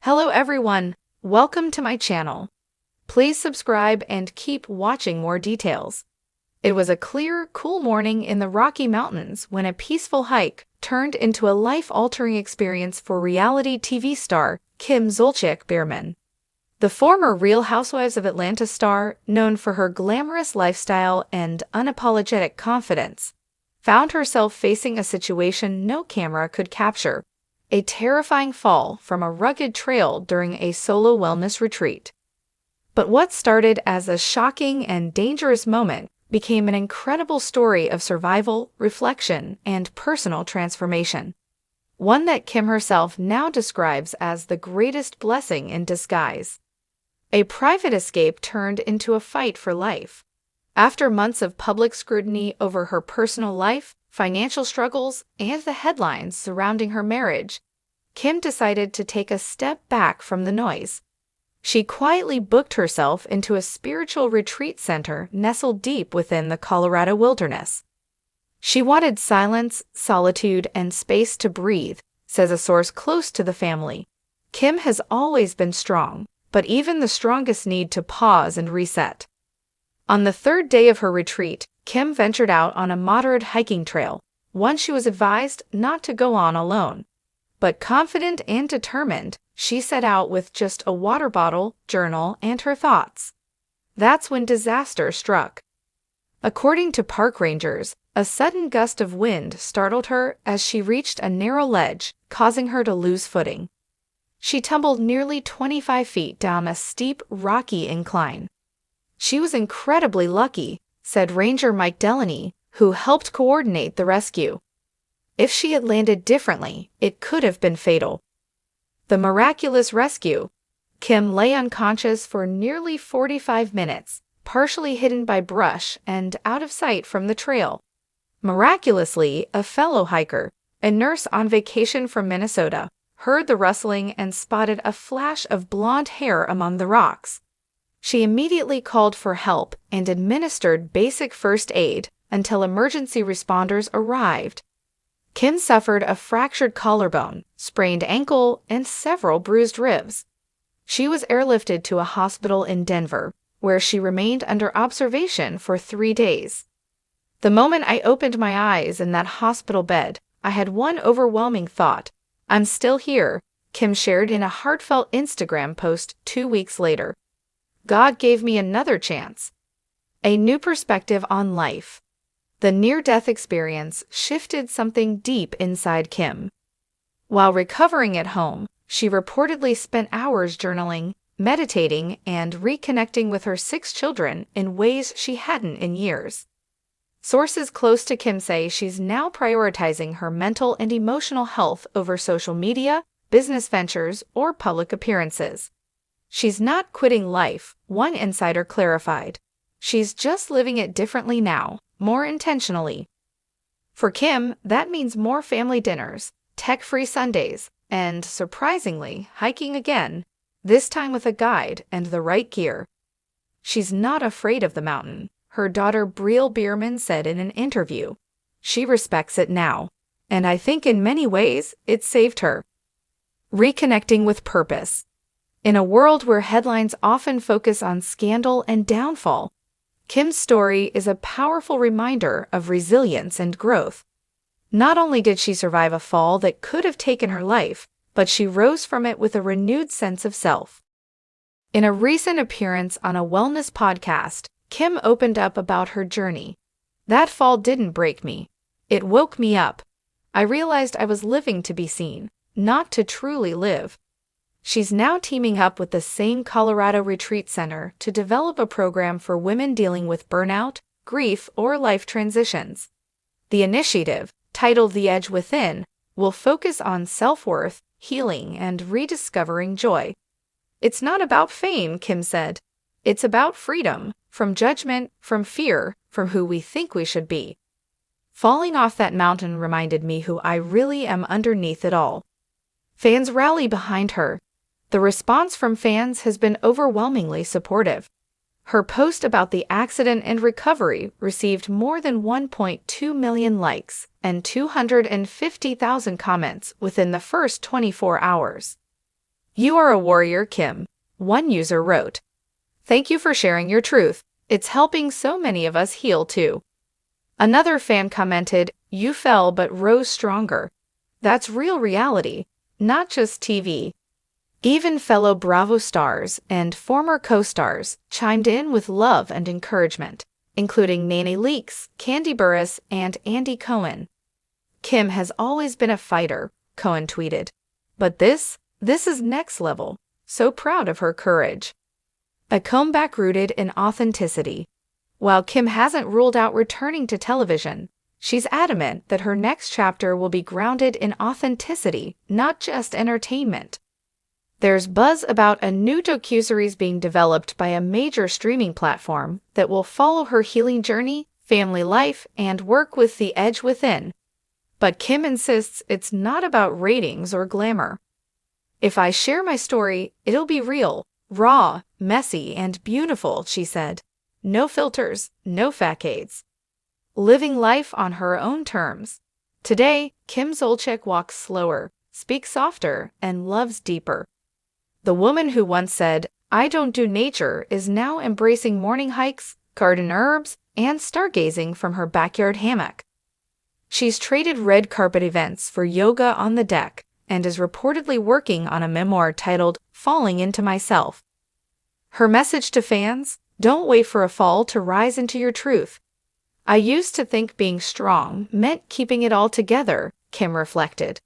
Hello everyone, welcome to my channel. Please subscribe and keep watching more details. It was a clear, cool morning in the Rocky Mountains when a peaceful hike turned into a life-altering experience for reality TV star Kim Zolciak-Biermann. The former Real Housewives of Atlanta star, known for her glamorous lifestyle and unapologetic confidence, found herself facing a situation no camera could capture: a terrifying fall from a rugged trail during a solo wellness retreat. But what started as a shocking and dangerous moment became an incredible story of survival, reflection, and personal transformation. One that Kim herself now describes as the greatest blessing in disguise. A private escape turned into a fight for life. After months of public scrutiny over her personal life, financial struggles, and the headlines surrounding her marriage, Kim decided to take a step back from the noise. She quietly booked herself into a spiritual retreat center nestled deep within the Colorado wilderness. She wanted silence, solitude, and space to breathe, says a source close to the family. Kim has always been strong, but even the strongest need to pause and reset. On the third day of her retreat, Kim ventured out on a moderate hiking trail, one she was advised not to go on alone. But confident and determined, she set out with just a water bottle, journal, and her thoughts. That's when disaster struck. According to park rangers, a sudden gust of wind startled her as she reached a narrow ledge, causing her to lose footing. She tumbled nearly 25 feet down a steep, rocky incline. She was incredibly lucky, said Ranger Mike Delaney, who helped coordinate the rescue. If she had landed differently, it could have been fatal. The miraculous rescue. Kim lay unconscious for nearly 45 minutes, partially hidden by brush and out of sight from the trail. Miraculously, a fellow hiker, a nurse on vacation from Minnesota, heard the rustling and spotted a flash of blonde hair among the rocks. She immediately called for help and administered basic first aid until emergency responders arrived. Kim suffered a fractured collarbone, sprained ankle, and several bruised ribs. She was airlifted to a hospital in Denver, where she remained under observation for 3 days. The moment I opened my eyes in that hospital bed, I had one overwhelming thought: I'm still here, Kim shared in a heartfelt Instagram post 2 weeks later. God gave me another chance. A new perspective on life. The near-death experience shifted something deep inside Kim. While recovering at home, she reportedly spent hours journaling, meditating, and reconnecting with her 6 children in ways she hadn't in years. Sources close to Kim say she's now prioritizing her mental and emotional health over social media, business ventures, or public appearances. She's not quitting life, one insider clarified. She's just living it differently now, more intentionally. For Kim, that means more family dinners, tech-free Sundays, and, surprisingly, hiking again, this time with a guide and the right gear. She's not afraid of the mountain, her daughter Bierman said in an interview. She respects it now, and I think in many ways it saved her. Reconnecting with purpose. In a world where headlines often focus on scandal and downfall, Kim's story is a powerful reminder of resilience and growth. Not only did she survive a fall that could have taken her life, but she rose from it with a renewed sense of self. In a recent appearance on a wellness podcast, Kim opened up about her journey. That fall didn't break me. It woke me up. I realized I was living to be seen, not to truly live. She's now teaming up with the same Colorado Retreat Center to develop a program for women dealing with burnout, grief, or life transitions. The initiative, titled The Edge Within, will focus on self-worth, healing, and rediscovering joy. It's not about fame, Kim said. It's about freedom, from judgment, from fear, from who we think we should be. Falling off that mountain reminded me who I really am underneath it all. Fans rally behind her. The response from fans has been overwhelmingly supportive. Her post about the accident and recovery received more than 1.2 million likes and 250,000 comments within the first 24 hours. "You are a warrior, Kim," one user wrote. "Thank you for sharing your truth. It's helping so many of us heal too." Another fan commented, "You fell but rose stronger. That's real reality, not just TV." Even fellow Bravo stars and former co-stars chimed in with love and encouragement, including Nene Leakes, Candy Burris, and Andy Cohen. "Kim has always been a fighter," Cohen tweeted. "But this is next level. So proud of her courage." A comeback rooted in authenticity. While Kim hasn't ruled out returning to television, she's adamant that her next chapter will be grounded in authenticity, not just entertainment. There's buzz about a new docuseries being developed by a major streaming platform that will follow her healing journey, family life, and work with the edge within. But Kim insists it's not about ratings or glamour. "If I share my story, it'll be real, raw, messy, and beautiful," she said. "No filters, no facades. Living life on her own terms." Today, Kim Zolciak walks slower, speaks softer, and loves deeper. The woman who once said, "I don't do nature," is now embracing morning hikes, garden herbs, and stargazing from her backyard hammock. She's traded red carpet events for yoga on the deck and is reportedly working on a memoir titled "Falling Into Myself." Her message to fans: don't wait for a fall to rise into your truth. "I used to think being strong meant keeping it all together," Kim reflected.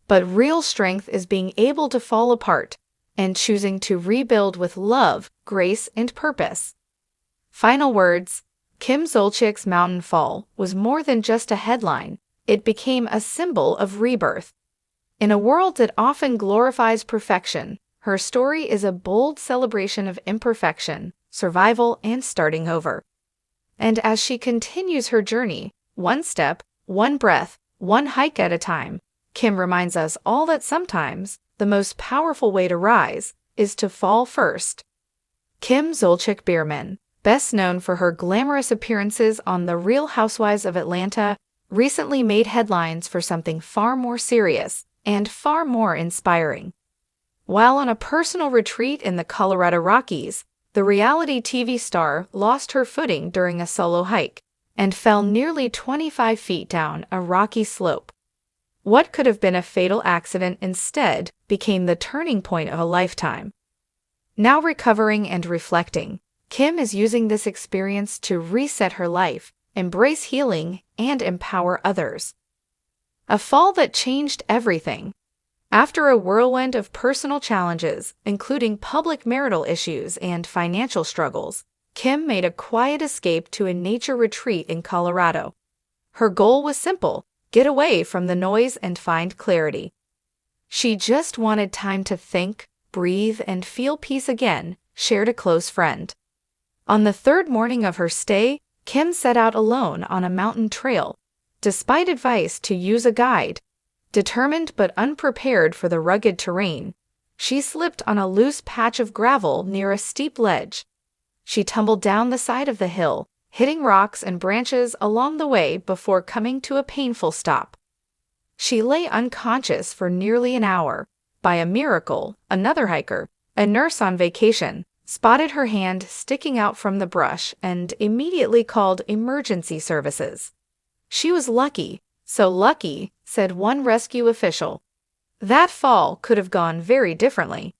"But real strength is being able to fall apart and choosing to rebuild with love, grace, and purpose." Final words: Kim Zolciak's mountain fall was more than just a headline. It became a symbol of rebirth. In a world that often glorifies perfection, her story is a bold celebration of imperfection, survival, and starting over. And as she continues her journey, one step, one breath, one hike at a time, Kim reminds us all that sometimes the most powerful way to rise is to fall first. Kim Zolciak-Biermann, best known for her glamorous appearances on The Real Housewives of Atlanta, recently made headlines for something far more serious and far more inspiring. While on a personal retreat in the Colorado Rockies, the reality TV star lost her footing during a solo hike and fell nearly 25 feet down a rocky slope. What could have been a fatal accident instead became the turning point of a lifetime. Now recovering and reflecting, Kim is using this experience to reset her life, embrace healing, and empower others. A fall that changed everything. After a whirlwind of personal challenges, including public marital issues and financial struggles, Kim made a quiet escape to a nature retreat in Colorado. Her goal was simple: get away from the noise and find clarity. She just wanted time to think, breathe, and feel peace again, shared a close friend. On the third morning of her stay, Kim set out alone on a mountain trail, despite advice to use a guide. Determined but unprepared for the rugged terrain, she slipped on a loose patch of gravel near a steep ledge. She tumbled down the side of the hill, hitting rocks and branches along the way before coming to a painful stop. She lay unconscious for nearly an hour. By a miracle, another hiker, a nurse on vacation, spotted her hand sticking out from the brush and immediately called emergency services. "She was lucky, so lucky," said one rescue official. That fall could have gone very differently.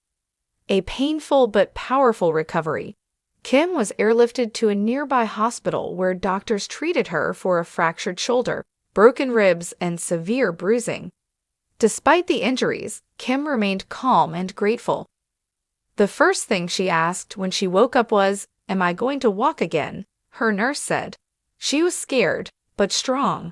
A painful but powerful recovery. Kim was airlifted to a nearby hospital where doctors treated her for a fractured shoulder, broken ribs, and severe bruising. Despite the injuries, Kim remained calm and grateful. The first thing she asked when she woke up was, "Am I going to walk again?" her nurse said. She was scared, but strong.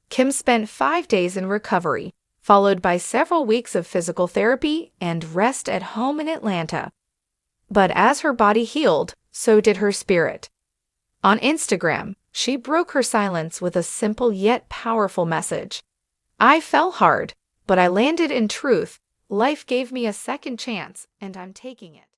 Kim spent 5 days in recovery, followed by several weeks of physical therapy and rest at home in Atlanta. But as her body healed, so did her spirit. On Instagram, she broke her silence with a simple yet powerful message. "I fell hard, but I landed in truth. Life gave me a second chance, and I'm taking it."